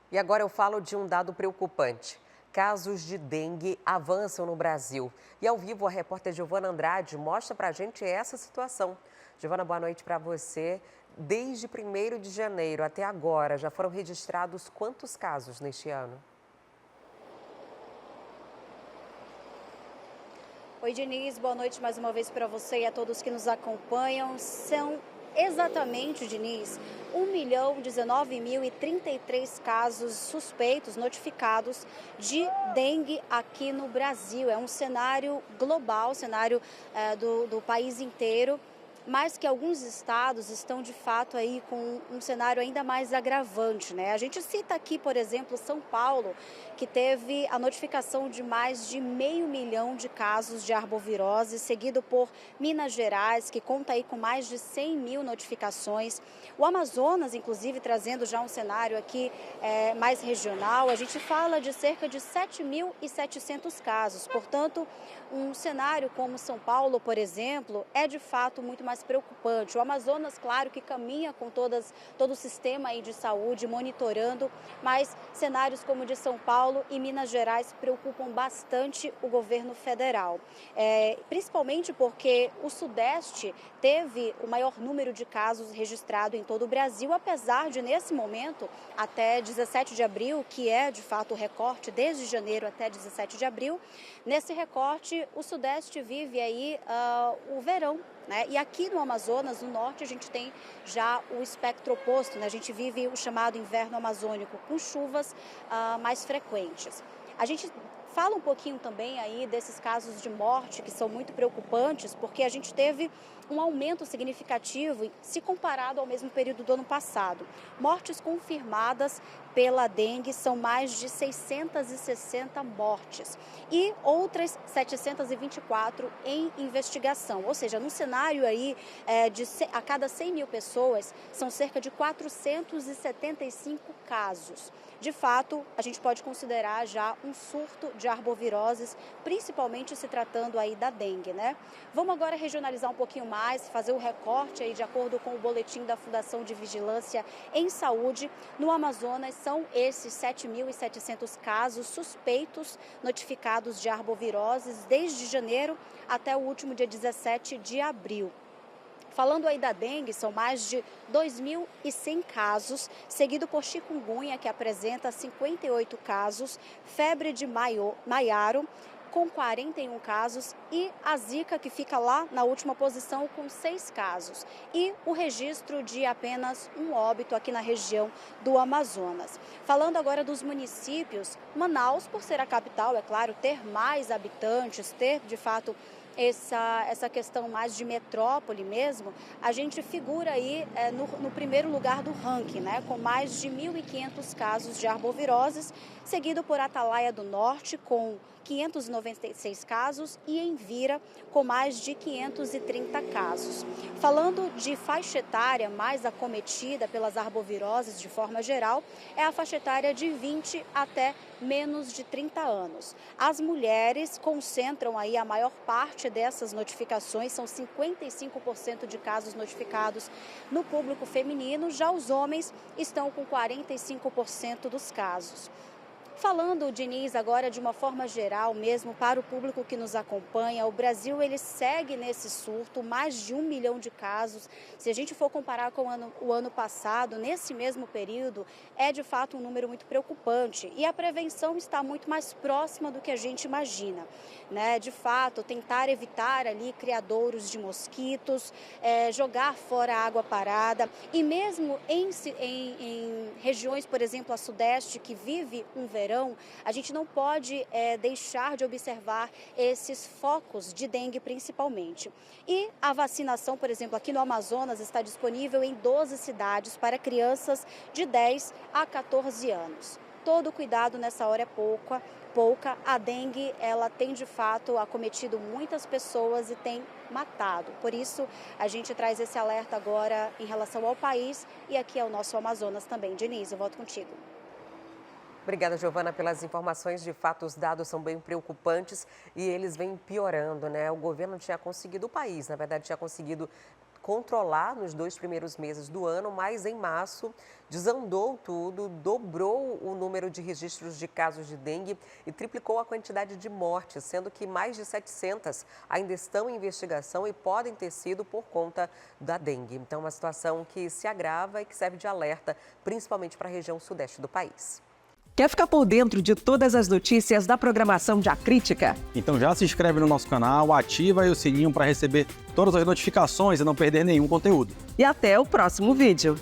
E agora eu falo de um dado preocupante. Casos de dengue avançam no Brasil. E ao vivo, a repórter Giovana Andrade mostra pra gente essa situação. Giovana, boa noite para você. Desde 1º de janeiro até agora, já foram registrados quantos casos neste ano? Oi, Diniz, boa noite mais uma vez para você e a todos que nos acompanham. São exatamente, Diniz, 1.019.033 casos suspeitos notificados de dengue aqui no Brasil. É um cenário global, cenário do país inteiro, mas que alguns estados estão de fato aí com um cenário ainda mais agravante, né? A gente cita aqui, por exemplo, São Paulo, que teve a notificação de mais de 500.000 de casos de arbovirose, seguido por Minas Gerais, que conta aí com mais de 100.000 notificações. O Amazonas, inclusive, trazendo já um cenário aqui mais regional, a gente fala de cerca de 7.700 casos. Portanto, um cenário como São Paulo, por exemplo, é de fato muito mais preocupante. O Amazonas, claro, que caminha com todo o sistema aí de saúde, monitorando, mas cenários como o de São Paulo e Minas Gerais preocupam bastante o governo federal. Principalmente porque o Sudeste teve o maior número de casos registrado em todo o Brasil, apesar de, nesse momento, até 17 de abril, que é de fato o recorte, desde janeiro até 17 de abril, nesse recorte o Sudeste vive aí o verão, né? E aqui no Amazonas, no norte, a gente tem já o espectro oposto, né? A gente vive o chamado inverno amazônico, com chuvas mais frequentes. A gente fala um pouquinho também aí desses casos de morte que são muito preocupantes, porque a gente teve um aumento significativo se comparado ao mesmo período do ano passado. Mortes confirmadas pela dengue são mais de 660 mortes e outras 724 em investigação. Ou seja, num cenário aí a cada 100.000 pessoas são cerca de 475 casos. De fato, a gente pode considerar já um surto de arboviroses, principalmente se tratando aí da dengue, né? Vamos agora regionalizar um pouquinho mais, fazer o recorte aí de acordo com o boletim da Fundação de Vigilância em Saúde. No Amazonas são esses 7.700 casos suspeitos notificados de arboviroses desde janeiro até o último dia 17 de abril. Falando aí da dengue, são mais de 2.100 casos, seguido por chikungunya, que apresenta 58 casos, febre de Maiaro, com 41 casos, e a Zika, que fica lá na última posição com 6 casos. E o registro de apenas um óbito aqui na região do Amazonas. Falando agora dos municípios, Manaus, por ser a capital, é claro, ter mais habitantes, ter de fato essa questão mais de metrópole mesmo, a gente figura aí no primeiro lugar do ranking, né, com mais de 1.500 casos de arboviroses, seguido por Atalaia do Norte, com 596 casos, e Envira, com mais de 530 casos. Falando de faixa etária mais acometida pelas arboviroses de forma geral, é a faixa etária de 20 até menos de 30 anos. As mulheres concentram aí a maior parte dessas notificações, são 55% de casos notificados no público feminino, já os homens estão com 45% dos casos. Falando, Diniz, agora de uma forma geral mesmo para o público que nos acompanha, o Brasil ele segue nesse surto, mais de 1 milhão de casos. Se a gente for comparar com o ano passado, nesse mesmo período, é de fato um número muito preocupante. E a prevenção está muito mais próxima do que a gente imagina, né? De fato, tentar evitar ali criadouros de mosquitos, jogar fora a água parada. E mesmo em regiões, por exemplo, a Sudeste, que vive um verão, a gente não pode deixar de observar esses focos de dengue principalmente. E a vacinação, por exemplo, aqui no Amazonas está disponível em 12 cidades para crianças de 10 a 14 anos. Todo cuidado nessa hora é pouca. A dengue, ela tem de fato acometido muitas pessoas e tem matado. Por isso, a gente traz esse alerta agora em relação ao país e aqui ao nosso Amazonas também. Diniz, eu volto contigo. Obrigada, Giovana, pelas informações. De fato, os dados são bem preocupantes e eles vêm piorando, né? O governo tinha conseguido, o país, na verdade, tinha conseguido controlar nos 2 primeiros meses do ano, mas em março desandou tudo, dobrou o número número de registros de casos de dengue e triplicou a quantidade de mortes, sendo que mais de 700 ainda estão em investigação e podem ter sido por conta da dengue. Então, uma situação que se agrava e que serve de alerta, principalmente para a região sudeste do país. Quer ficar por dentro de todas as notícias da programação de A Crítica? Então já se inscreve no nosso canal, ativa aí o sininho para receber todas as notificações e não perder nenhum conteúdo. E até o próximo vídeo.